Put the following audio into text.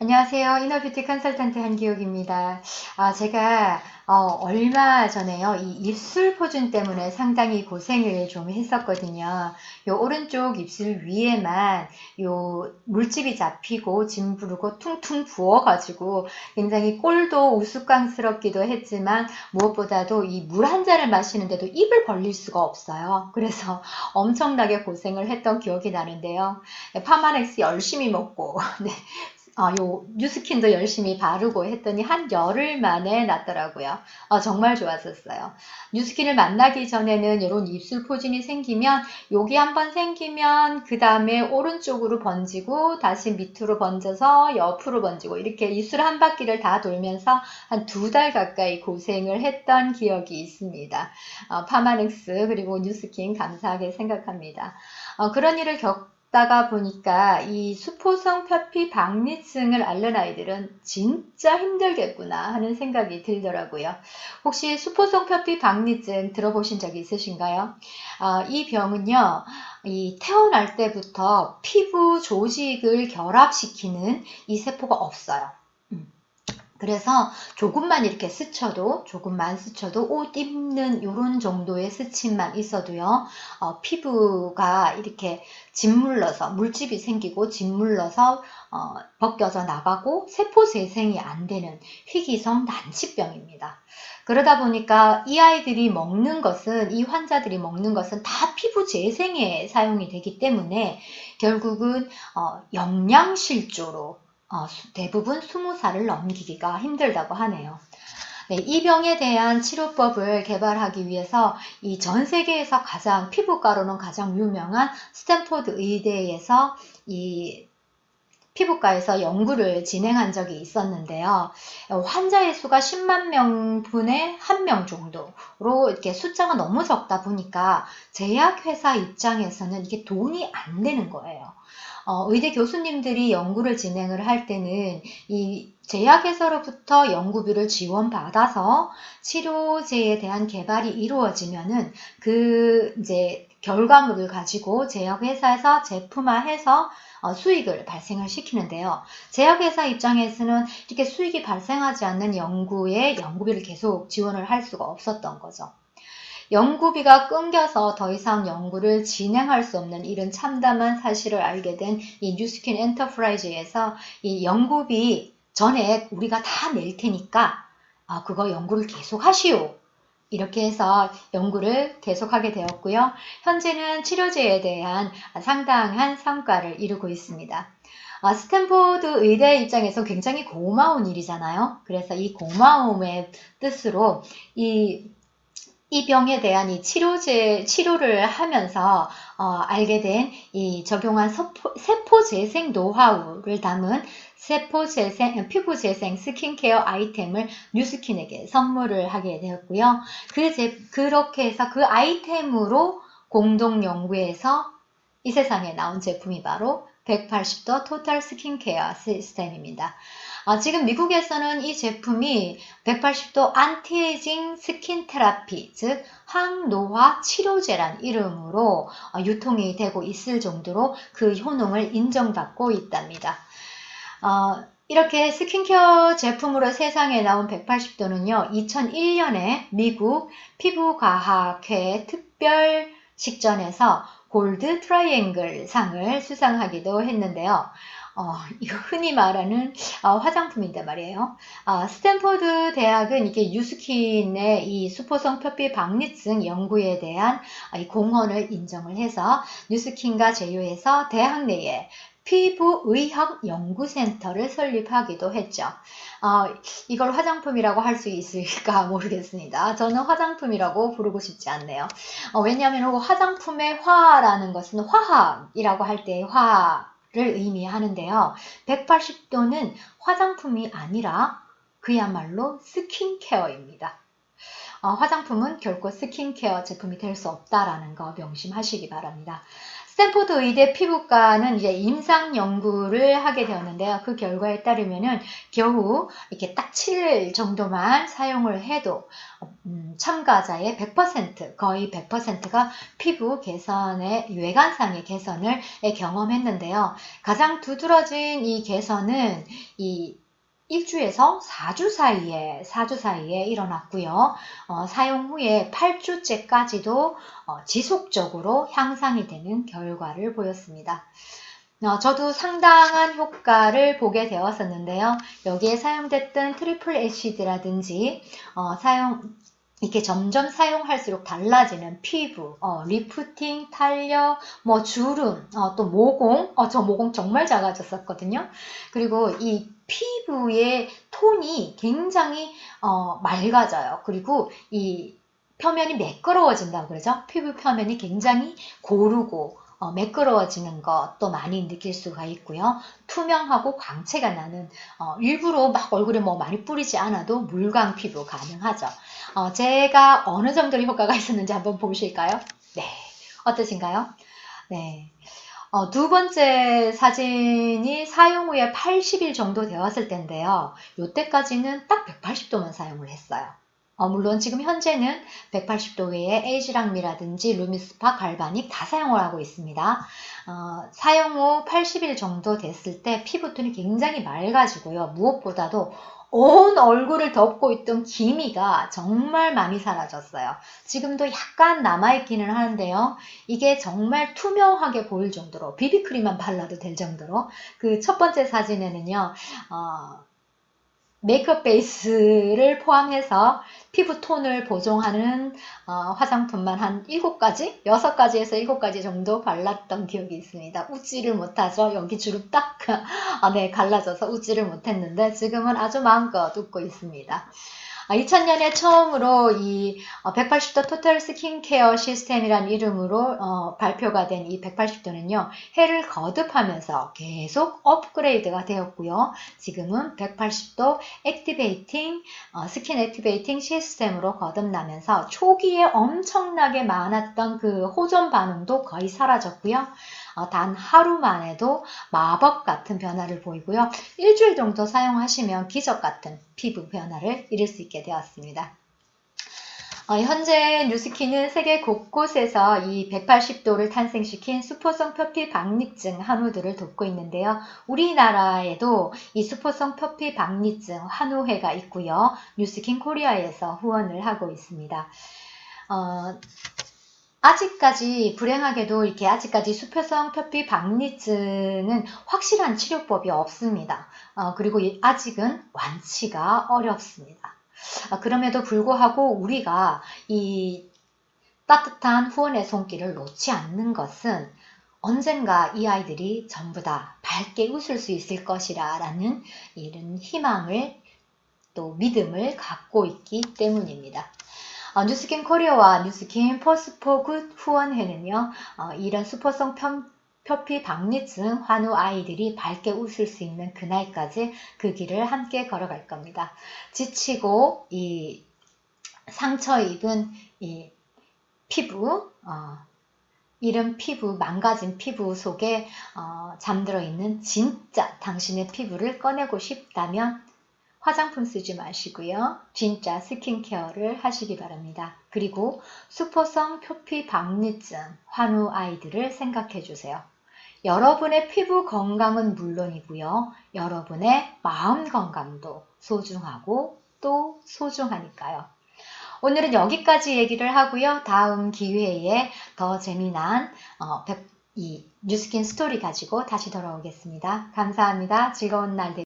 안녕하세요. 이너뷰티 컨설턴트 한기욱입니다. 제가 얼마 전에요. 이 입술 포준 때문에 상당히 고생을 좀 했었거든요. 요 오른쪽 입술 위에만 요 물집이 잡히고 진부르고 퉁퉁 부어가지고 굉장히 꼴도 우스꽝스럽기도 했지만 무엇보다도 이 물 한 잔을 마시는데도 입을 벌릴 수가 없어요. 그래서 엄청나게 고생을 했던 기억이 나는데요. 파마넥스 열심히 먹고 네, 요 뉴스킨도 열심히 바르고 했더니 한 열흘 만에 났더라고요. 정말 좋았었어요. 뉴스킨을 만나기 전에는 이런 입술 포진이 생기면 여기 한번 생기면 그 다음에 오른쪽으로 번지고 다시 밑으로 번져서 옆으로 번지고 이렇게 입술 한 바퀴를 다 돌면서 한 2달 가까이 고생을 했던 기억이 있습니다. 파마넥스 그리고 뉴스킨 감사하게 생각합니다. 그런 일을 겪다가 보니까 이 수포성 표피 박리증을 앓는 아이들은 진짜 힘들겠구나 하는 생각이 들더라고요. 혹시 수포성 표피 박리증 들어보신 적이 있으신가요? 이 병은요, 이 태어날 때부터 피부 조직을 결합시키는 이 세포가 없어요. 그래서 조금만 이렇게 스쳐도 조금만 스쳐도 옷 입는 이런 정도의 스침만 있어도요, 피부가 이렇게 짓물러서 물집이 생기고 짓물러서 벗겨져 나가고 세포 재생이 안 되는 희귀성 난치병입니다. 그러다 보니까 이 아이들이 먹는 것은, 이 환자들이 먹는 것은 다 피부 재생에 사용이 되기 때문에 결국은 영양실조로 대부분 20살을 넘기기가 힘들다고 하네요. 네, 이 병에 대한 치료법을 개발하기 위해서 이 전 세계에서 가장 피부과로는 가장 유명한 스탠포드 의대에서 이 피부과에서 연구를 진행한 적이 있었는데요. 환자의 수가 10만 명분의 1명 정도로 이렇게 숫자가 너무 적다 보니까 제약회사 입장에서는 이게 돈이 안 되는 거예요. 의대 교수님들이 연구를 진행을 할 때는 이 제약회사로부터 연구비를 지원받아서 치료제에 대한 개발이 이루어지면은 그 이제 결과물을 가지고 제약회사에서 제품화해서 수익을 발생을 시키는데요. 제약회사 입장에서는 이렇게 수익이 발생하지 않는 연구에 연구비를 계속 지원을 할 수가 없었던 거죠. 연구비가 끊겨서 더 이상 연구를 진행할 수 없는 이런 참담한 사실을 알게 된 이 뉴스킨 엔터프라이즈에서 이 연구비 전에 우리가 다 낼 테니까 그거 연구를 계속 하시오. 이렇게 해서 연구를 계속하게 되었고요. 현재는 치료제에 대한 상당한 성과를 이루고 있습니다. 스탠포드 의대 입장에서 굉장히 고마운 일이잖아요. 그래서 이 고마움의 뜻으로 이 병에 대한 이 치료를 하면서 알게 된 이 적용한 세포 재생 노하우를 담은 피부 재생 스킨케어 아이템을 뉴스킨에게 선물을 하게 되었고요. 그렇게 해서 그 아이템으로 공동 연구해서 이 세상에 나온 제품이 바로 180도 토탈 스킨케어 시스템입니다. 지금 미국에서는 이 제품이 180도 안티에이징 스킨 테라피, 즉 항노화 치료제란 이름으로 유통이 되고 있을 정도로 그 효능을 인정받고 있답니다. 이렇게 스킨케어 제품으로 세상에 나온 180도는요, 2001년에 미국 피부과학회 특별 식전에서 골드 트라이앵글 상을 수상하기도 했는데요. 이거 흔히 말하는 화장품인데 말이에요. 스탠포드 대학은 이게 뉴스킨의 이 수포성 표피 박리증 연구에 대한 이 공헌을 인정을 해서 뉴스킨과 제휴해서 대학 내에 피부의학 연구센터를 설립하기도 했죠. 이걸 화장품이라고 할 수 있을까 모르겠습니다. 저는 화장품이라고 부르고 싶지 않네요. 왜냐하면 화장품의 화라는 것은 화학이라고 할 때의 화를 의미하는데요. 180도는 화장품이 아니라 그야말로 스킨케어입니다. 화장품은 결코 스킨케어 제품이 될 수 없다라는 거 명심하시기 바랍니다. 스탠포드 의대 피부과는 이제 임상 연구를 하게 되었는데요. 그 결과에 따르면은 겨우 이렇게 딱 7일 정도만 사용을 해도 참가자의 100%, 거의 100%가 피부 개선의 외관상의 개선을 경험했는데요. 가장 두드러진 이 개선은 이 일주에서 4주 사이에 일어났고요. 사용 후에 8주째까지도 지속적으로 향상이 되는 결과를 보였습니다. 저도 상당한 효과를 보게 되었었는데요. 여기에 사용됐던 트리플 애시드라든지 이렇게 점점 사용할수록 달라지는 피부, 리프팅, 탄력, 주름, 또 모공, 저 모공 정말 작아졌었거든요. 그리고 이 피부의 톤이 굉장히 맑아져요. 그리고 이 표면이 매끄러워진다고 그러죠. 피부 표면이 굉장히 고르고 매끄러워지는 것도 많이 느낄 수가 있고요. 투명하고 광채가 나는 일부러 막 얼굴에 많이 뿌리지 않아도 물광 피부 가능하죠. 제가 어느 정도의 효과가 있었는지 한번 보실까요? 네, 어떠신가요? 네. 두 번째 사진이 사용 후에 80일 정도 되었을 텐데요. 이때까지는 딱 180도만 사용을 했어요. 물론 지금 현재는 180도 외에 에이지랑미라든지 루미스파, 갈바닉 다 사용을 하고 있습니다. 사용 후 80일 정도 됐을 때 피부톤이 굉장히 맑아지고요. 무엇보다도 온 얼굴을 덮고 있던 기미가 정말 많이 사라졌어요. 지금도 약간 남아있기는 하는데요. 이게 정말 투명하게 보일 정도로 비비크림만 발라도 될 정도로 그 첫 번째 사진에는요. 메이크업 베이스를 포함해서 피부 톤을 보정하는 화장품만 한 7가지? 6가지에서 7가지 정도 발랐던 기억이 있습니다. 웃지를 못하죠. 여기 주름 딱 네, 갈라져서 웃지를 못했는데 지금은 아주 마음껏 웃고 있습니다. 2000년에 처음으로 이 180도 토탈 스킨케어 시스템이라는 이름으로 발표가 된 이 180도는요. 해를 거듭하면서 계속 업그레이드가 되었고요. 지금은 180도 액티베이팅, 스킨 액티베이팅 시스템으로 거듭나면서 초기에 엄청나게 많았던 그 호전 반응도 거의 사라졌고요. 단 하루만 해도 마법 같은 변화를 보이고요. 일주일 정도 사용하시면 기적 같은 피부 변화를 이룰 수 있게 되었습니다. 현재 뉴스킨은 세계 곳곳에서 이 180도를 탄생시킨 수포성 표피 박리증 환우들을 돕고 있는데요. 우리나라에도 이 수포성 표피 박리증 환우회가 있고요. 뉴스킨 코리아에서 후원을 하고 있습니다. 아직까지 불행하게도 이렇게 아직까지 수포성 표피 박리증은 확실한 치료법이 없습니다. 그리고 아직은 완치가 어렵습니다. 그럼에도 불구하고 우리가 이 따뜻한 후원의 손길을 놓지 않는 것은 언젠가 이 아이들이 전부 다 밝게 웃을 수 있을 것이라 라는 이런 희망을 또 믿음을 갖고 있기 때문입니다. 뉴스킨 코리아와 뉴스킨 포스포굿 후원회는요, 이런 수포성 표피 박리증 환우 아이들이 밝게 웃을 수 있는 그날까지 그 길을 함께 걸어갈 겁니다. 지치고 이 상처 입은 이 피부, 이런 피부, 망가진 피부 속에 잠들어 있는 진짜 당신의 피부를 꺼내고 싶다면 화장품 쓰지 마시고요. 진짜 스킨케어를 하시기 바랍니다. 그리고 수포성 표피 박리증 환우 아이들을 생각해 주세요. 여러분의 피부 건강은 물론이고요. 여러분의 마음 건강도 소중하고 또 소중하니까요. 오늘은 여기까지 얘기를 하고요. 다음 기회에 더 재미난 이 뉴스킨 스토리 가지고 다시 돌아오겠습니다. 감사합니다. 즐거운 날 되세요.